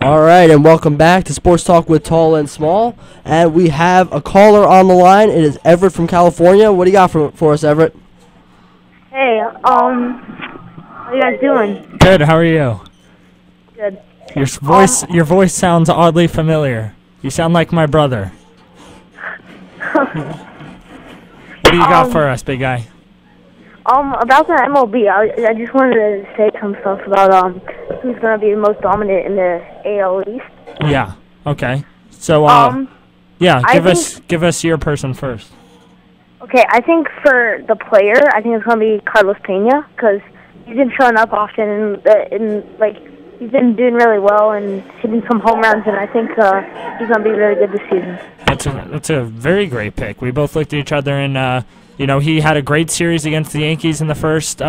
All right, and welcome back to Sports Talk with Tall and Small. And we have a caller on the line. It is Everett from California. What do you got for us, Everett? Hey, how you guys doing? Good. How are you? Good. Your voice sounds oddly familiar. You sound like my brother. What do you got for us, big guy? About the MLB, I just wanted to say some stuff about who's gonna be the most dominant in the AL East. Yeah. Okay. So yeah, give us your person first. Okay, I think for the player, I think it's gonna be Carlos Pena because he's been showing up often and like he's been doing really well and hitting some home runs, and I think he's gonna be really good this season. That's a very great pick. We both looked at each other and. He had a great series against the Yankees in the first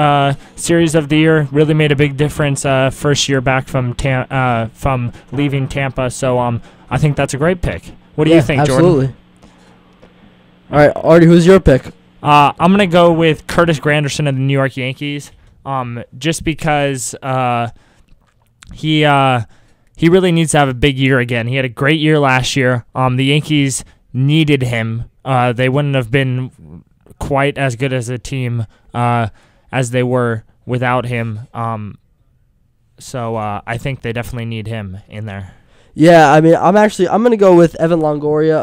series of the year. Really made a big difference first year back from leaving Tampa. So I think that's a great pick. What do you think, absolutely. Jordan? All right, Artie, who's your pick? I'm going to go with Curtis Granderson of the New York Yankees just because he really needs to have a big year again. He had a great year last year. The Yankees needed him. They wouldn't have been quite as good as a team as they were without him. So I think they definitely need him in there. Yeah, I mean, I'm going to go with Evan Longoria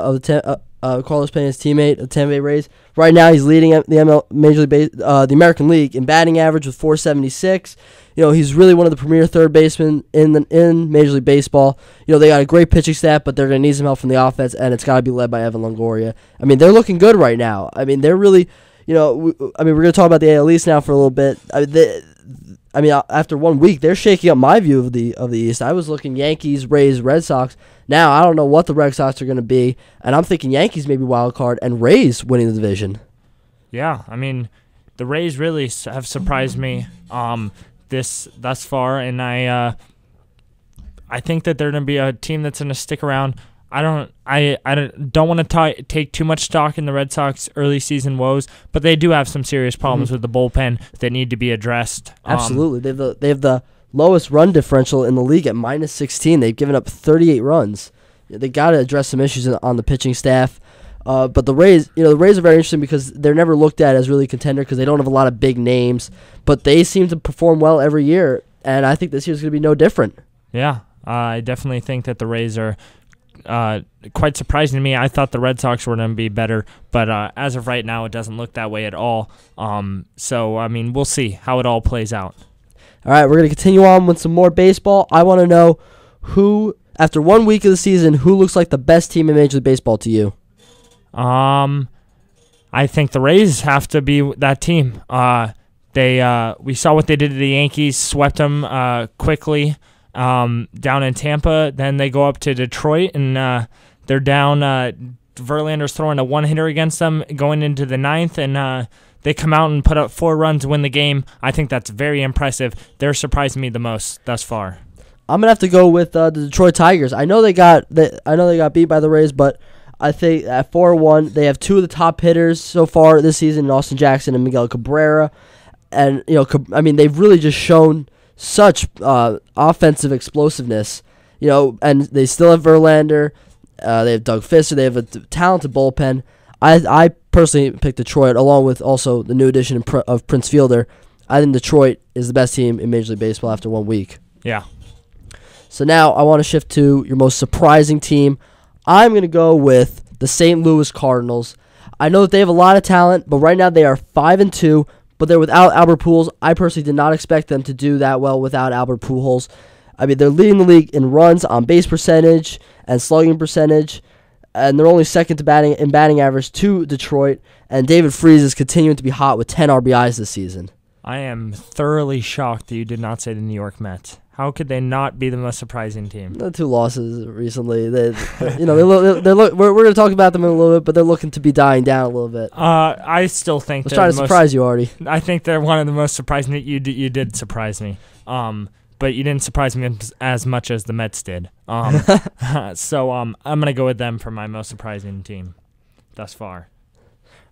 of Carlos Pena's teammate, the Tampa Bay Rays. Right now, he's leading the American League in batting average with .476. He's really one of the premier third basemen in Major League Baseball. They got a great pitching staff, but they're going to need some help from the offense, and it's got to be led by Evan Longoria. I mean, they're looking good right now. I mean, they're really, we're going to talk about the AL East now for a little bit. After 1 week, they're shaking up my view of the East. I was looking Yankees, Rays, Red Sox. Now, I don't know what the Red Sox are going to be, and I'm thinking Yankees maybe wild card and Rays winning the division. Yeah, I mean, the Rays really have surprised me thus far, and I think that they're going to be a team that's going to stick around. I don't want to take too much stock in the Red Sox early season woes, but they do have some serious problems with the bullpen that need to be addressed. Absolutely, they have the lowest run differential in the league at -16. They've given up 38 runs. They got to address some issues on the pitching staff. But the Rays, are very interesting because they're never looked at as really contender because they don't have a lot of big names, but they seem to perform well every year, and I think this year's going to be no different. Yeah, I definitely think that the Rays are quite surprising to me. I thought the Red Sox were going to be better, but as of right now, it doesn't look that way at all. So, I mean, we'll see how it all plays out. All right, we're going to continue on with some more baseball. I want to know who, after 1 week of the season, who looks like the best team in Major League Baseball to you? I think the Rays have to be that team. We saw what they did to the Yankees, swept them quickly down in Tampa. Then they go up to Detroit, and they're down. Verlander's throwing a one-hitter against them going into the ninth, and they come out and put up 4 runs to win the game. I think that's very impressive. They're surprising me the most thus far. I'm gonna have to go with the Detroit Tigers. I know they got beat by the Rays, but I think at 4-1 they have 2 of the top hitters so far this season, Austin Jackson and Miguel Cabrera, and they've really just shown such offensive explosiveness. And they still have Verlander. They have Doug Fister. They have a talented bullpen. I personally picked Detroit, along with also the new addition of Prince Fielder. I think Detroit is the best team in Major League Baseball after 1 week. Yeah. So now I want to shift to your most surprising team. I'm going to go with the St. Louis Cardinals. I know that they have a lot of talent, but right now they are 5-2, but they're without Albert Pujols. I personally did not expect them to do that well without Albert Pujols. I mean, they're leading the league in runs, on base percentage, and slugging percentage, and they're only second to batting average to Detroit, and David Freese is continuing to be hot with 10 RBIs this season. I am thoroughly shocked that you did not say the New York Mets. How could they not be the most surprising team? The 2 losses recently. We're going to talk about them in a little bit, but they're looking to be dying down a little bit. I still think I was trying to surprise you, Artie. I think they're one of the most surprising. That you did surprise me. But you didn't surprise me as much as the Mets did. So I'm gonna go with them for my most surprising team thus far.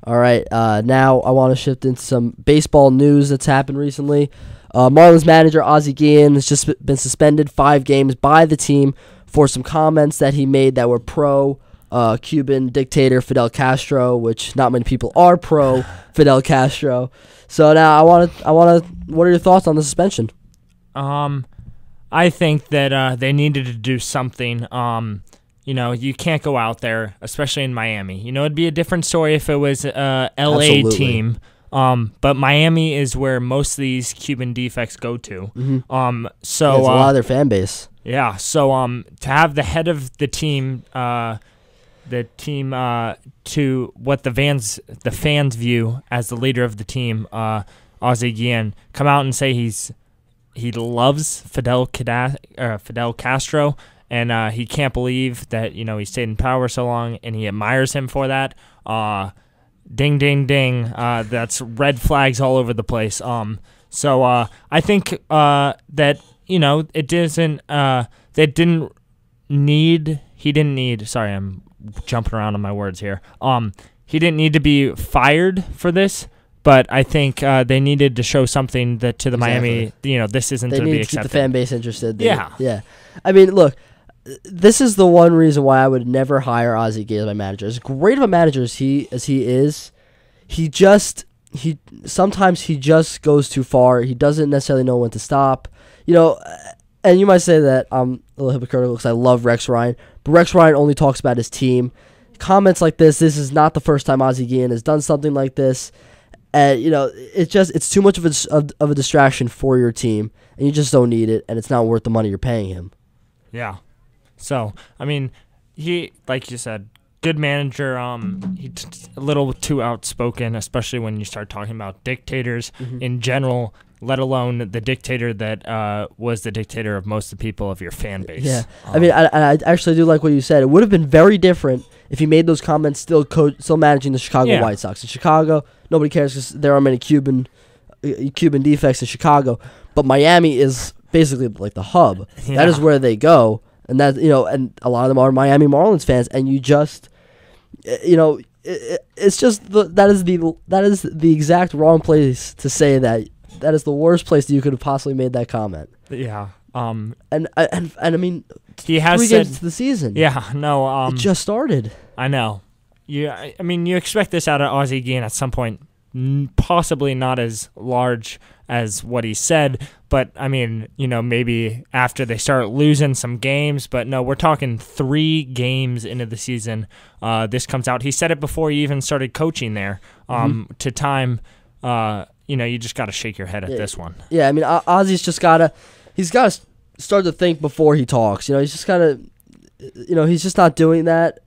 All right, now I want to shift into some baseball news that's happened recently. Marlins manager Ozzie Guillen has just been suspended 5 games by the team for some comments that he made that were pro Cuban dictator Fidel Castro, which not many people are pro Fidel Castro. So now what are your thoughts on the suspension? I think that they needed to do something. You can't go out there, especially in Miami. It'd be a different story if it was a LA team. But Miami is where most of these Cuban defects go to. Mm-hmm. So it's a lot of their fan base. Yeah. So to have the head of the team, to what the fans view as the leader of the team, Ozzie Guillen, come out and say he loves Fidel Castro. And he can't believe that, he stayed in power so long, and he admires him for that. Ding, ding, ding. That's red flags all over the place. So I think that, it doesn't, he didn't need, sorry, I'm jumping around on my words here. He didn't need to be fired for this. But I think they needed to show something that to the Miami, this isn't to be accepted. They need to keep the fan base interested. Yeah. I mean, look, this is the one reason why I would never hire Ozzie Guillen as my manager. As great of a manager as he is, sometimes he just goes too far. He doesn't necessarily know when to stop. And you might say that I'm a little hypocritical because I love Rex Ryan, but Rex Ryan only talks about his team. Comments like this is not the first time Ozzie Guillen has done something like this. And it's too much of a distraction for your team, and you just don't need it, and it's not worth the money you're paying him. Yeah. So I mean, he, like you said, good manager. He's a little too outspoken, especially when you start talking about dictators in general, let alone the dictator that was the dictator of most of the people of your fan base. Yeah. I mean, I actually do like what you said. It would have been very different if he made those comments still managing the Chicago White Sox. In Chicago, nobody cares because there are many Cuban defects in Chicago. But Miami is basically like the hub. Yeah. That is where they go. And that and a lot of them are Miami Marlins fans, and you just, it's just that is the exact wrong place to say that. That is the worst place that you could have possibly made that comment. Yeah. And I mean, he has 3 games into the season. Yeah. No. It just started. I know. I mean, you expect this out of Ozzie Guillen at some point. Possibly not as large as what he said, but I mean, maybe after they start losing some games. But no, we're talking 3 games into the season. This comes out. He said it before he even started coaching there. To time, you just got to shake your head at this one. Yeah, I mean, Ozzie's just he's got to start to think before he talks. He's just got to, he's just not doing that.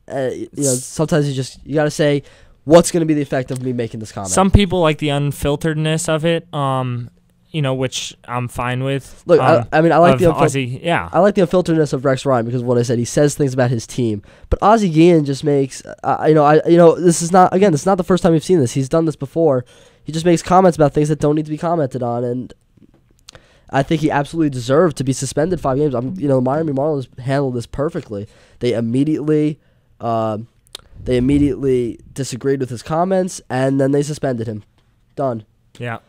Sometimes you got to say, what's going to be the effect of me making this comment? Some people like the unfilteredness of it, which I'm fine with. Look, I mean, I like the I like the unfilteredness of Rex Ryan because of what I said. He says things about his team, but Ozzie Guillen just makes, this is not the first time we've seen this. He's done this before. He just makes comments about things that don't need to be commented on, and I think he absolutely deserved to be suspended 5 games. The Miami Marlins handled this perfectly. They immediately disagreed with his comments, and then they suspended him. Done. Yeah.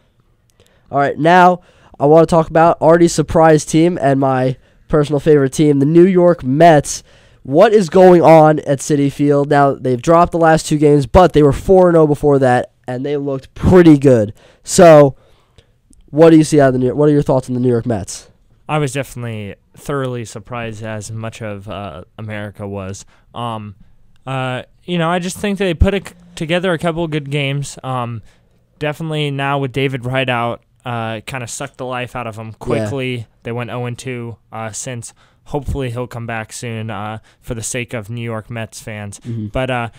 All right, now I want to talk about Artie's surprise team and my personal favorite team, the New York Mets. What is going on at Citi Field? Now, they've dropped the last 2 games, but they were 4-0 before that, and they looked pretty good. So, what do you see out of what are your thoughts on the New York Mets? I was definitely thoroughly surprised, as much of America was. I just think they put together a couple of good games. Definitely now with David Wright out, kind of sucked the life out of them quickly. Yeah. They went 0-2 since. Hopefully he'll come back soon for the sake of New York Mets fans. Mm-hmm. But,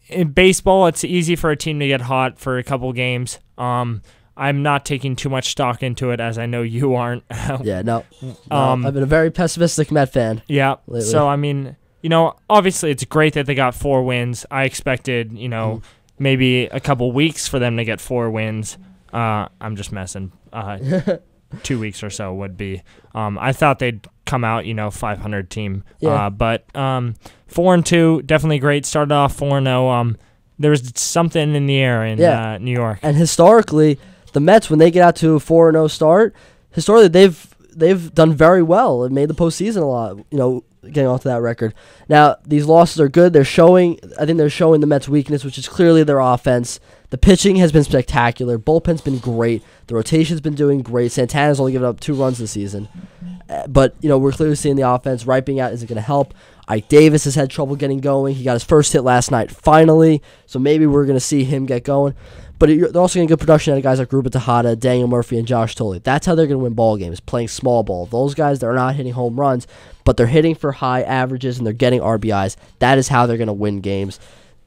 in baseball, it's easy for a team to get hot for a couple games. I'm not taking too much stock into it, as I know you aren't. Yeah, no. I've been a very pessimistic Met fan. Yeah. Lately. So, I mean, obviously it's great that they got 4 wins. I expected, maybe a couple weeks for them to get 4 wins. I'm just messing. 2 weeks or so would be. I thought they'd come out, 500 team. Yeah. But 4-2, definitely great. Started off 4-0. there was something in the air in New York. And historically, the Mets, when they get out to a 4-0 start, historically they've done very well and made the postseason a lot. Getting off to that record. Now these losses are good. I think they're showing the Mets' weakness, which is clearly their offense. The pitching has been spectacular. Bullpen's been great. The rotation's been doing great. Santana's only given up 2 runs this season. But, we're clearly seeing the offense. Wright being out isn't going to help. Ike Davis has had trouble getting going. He got his first hit last night, finally. So maybe we're going to see him get going. But they're also getting good production out of guys like Ruben Tejada, Daniel Murphy, and Josh Tolley. That's how they're going to win ball games, playing small ball. Those guys, they're not hitting home runs, but they're hitting for high averages and they're getting RBIs. That is how they're going to win games,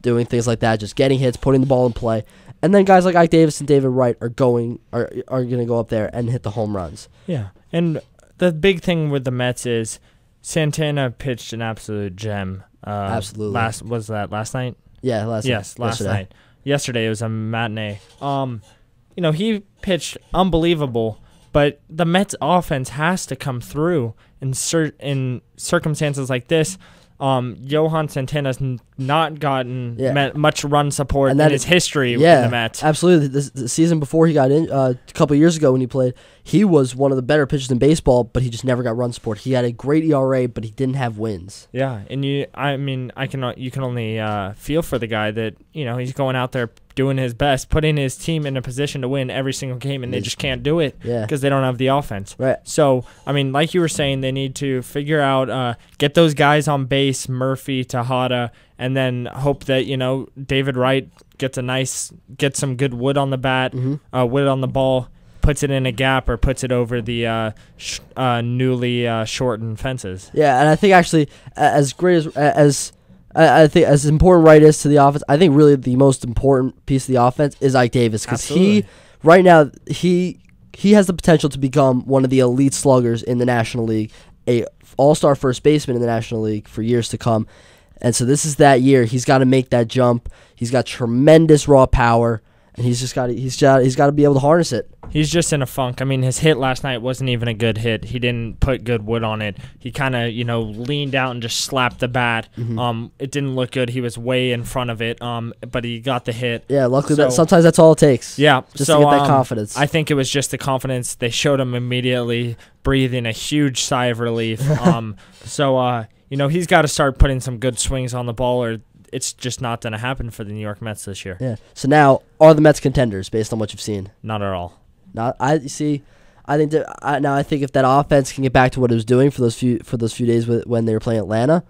doing things like that, just getting hits, putting the ball in play. And then guys like Ike Davis and David Wright are going to go up there and hit the home runs. Yeah, and the big thing with the Mets is Santana pitched an absolute gem. Absolutely. Was that last night? Yeah, last night. Yesterday it was a matinee. He pitched unbelievable, but the Mets offense has to come through in circumstances like this. Johan Santana's not gotten much run support in his history in the Mets. Absolutely. The season before he got in, a couple of years ago when he played, he was one of the better pitchers in baseball, but he just never got run support. He had a great ERA, but he didn't have wins. Yeah, and you can only feel for the guy that he's going out there doing his best, putting his team in a position to win every single game, and they just can't do it because they don't have the offense. Right. So, like you were saying, they need to figure out, get those guys on base, Murphy, Tejada, and then hope that, David Wright gets some good wood on the bat, wood on the ball, puts it in a gap or puts it over the newly shortened fences. Yeah, and I think actually as great as I think as important Wright is to the offense, I think really the most important piece of the offense is Ike Davis, because he has the potential to become one of the elite sluggers in the National League, a all-star first baseman in the National League for years to come. And so this is that year. He's got to make that jump. He's got tremendous raw power, and he's got to be able to harness it. He's just in a funk. His hit last night wasn't even a good hit. He didn't put good wood on it. He kind of, leaned out and just slapped the bat. It didn't look good. He was way in front of it, but he got the hit. Yeah, luckily sometimes that's all it takes. Yeah. Just to get that confidence. I think it was just the confidence. They showed him immediately breathing a huge sigh of relief. He's got to start putting some good swings on the ball, or it's just not going to happen for the New York Mets this year. Yeah. So now, are the Mets contenders based on what you've seen? Not at all. I think if that offense can get back to what it was doing for those few days when they were playing Atlanta,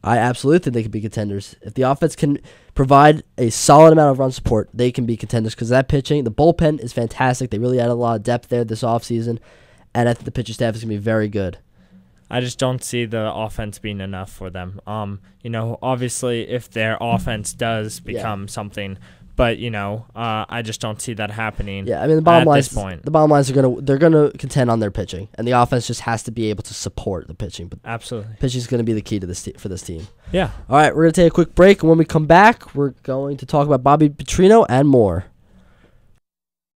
I absolutely think they could be contenders. If the offense can provide a solid amount of run support, they can be contenders, because that pitching, the bullpen is fantastic. They really added a lot of depth there this offseason, and I think the pitching staff is going to be very good. I just don't see the offense being enough for them. Obviously, if their offense does become something, but I just don't see that happening. Yeah, the bottom line at this point. The bottom line is they're gonna contend on their pitching, and the offense just has to be able to support the pitching. But absolutely, pitching is going to be the key to this for this team. Yeah. All right, we're gonna take a quick break, and when we come back, we're going to talk about Bobby Petrino and more.